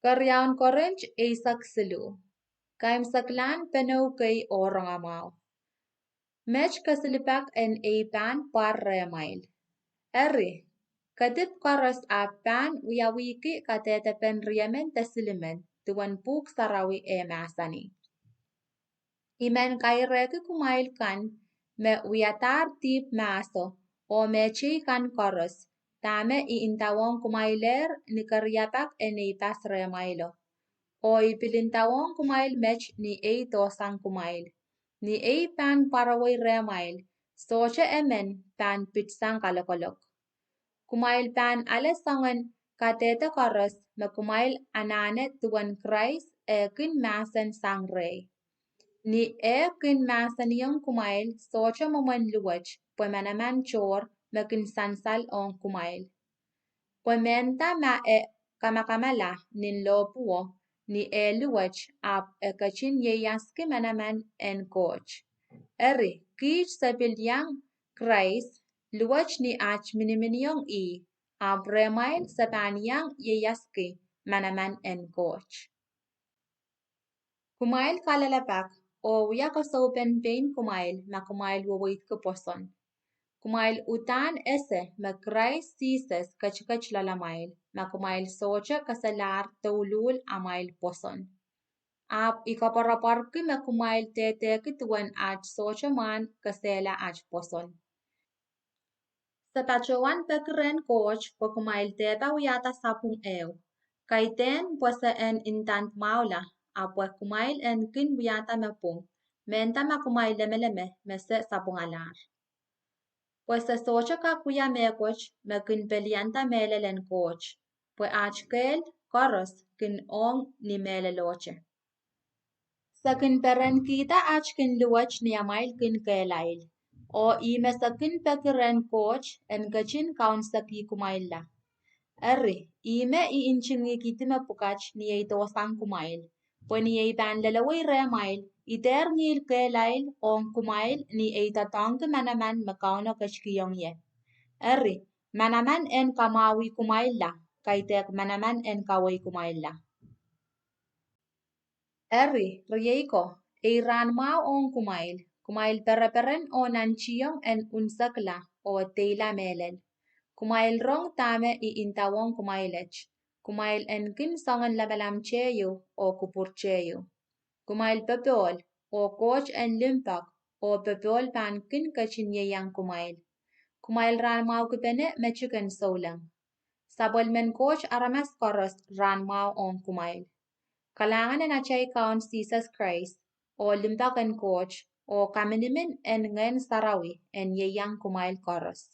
Karyawan Korint isak selu. Kaim saklan penou kay orang amau. Mech kasilipak en pan par remail. Eri, kadip karas apan uyawiki katete pen riamen tesilimen tuan puk sarawi masani. Imen kaireki kumail kan me uyatar tip maso o mechi kan karas. Tame iintawon kumailer ni karyapak en pas remailo. O ipilintawon kumail mech ni tosang kumail. Ni pan paraway remail. Soche emen pan pitsang kalokolok. Kumail pan alesangan katete karas me kumail anane tuan Christ kin masan sang rey. Ni kin masan yang kumail soche momen luwach pwemanaman chor me kin sansal on kumail. Pwementa ma kamakamala nin lopuo ni luwach ap kachin yeyaski manaman en coach. Eri kich sapiliang Christ luwach ni ach miniminiong ap remail sapaniang yeyaski manaman en coach. Kumail kalalapak o uyakasopen pain kumail ma kumail wawait kuposon. Kumail utan ese ma Christ Jesus kachkach lalamail ma kumail socha kasalar taulul amail poson. Ap ikaparaparki ma kumail teteki tuan ach socha man kasela ach poson. Sa pachawan pekren coach po kumail teta uyata sapung Kaiten puasa en intant maula apwa kumail en kin uyata mapung. Menta ma kumail lemeleme mese sapung alar. Pues se socha ka kuya mekoch me kin pelianta melelen coach. Pues achkel koros kin ong ni meleloche. Sa kin peren kita ach kin luwach ni amail kin kelail. O ime sa kin pekiren coach en kachin kaun sa ki kumaila. Eri, ime inchingi kitime pukach ni ei tosang kumail. Pues ni ei ban lelaway remail, iter ngil kelail on kumail ni ei tatong manaman makauno kachkiyong ye. Eri, manaman en kamawi kumaila, kaitek manaman en kaway kumaila. Eri, riyeiko, ei ranmao on kumail pereperen on anchiyong en unsakla o teila melel. Kumail rong tame intawon kumailech. Kumail en kin songan labalam cheyo o kupur cheyo. Kumail pepol o coach en limpak o pepol pan kin kachin yang kumail. Kumail ran mau kupene mechuken solang. Sabol men coach aramas koros ran mau on kumail. Kalangan en achay kaon Jesus Christ o limpak en coach o kaminimin en ngen sarawi en yang kumail koros.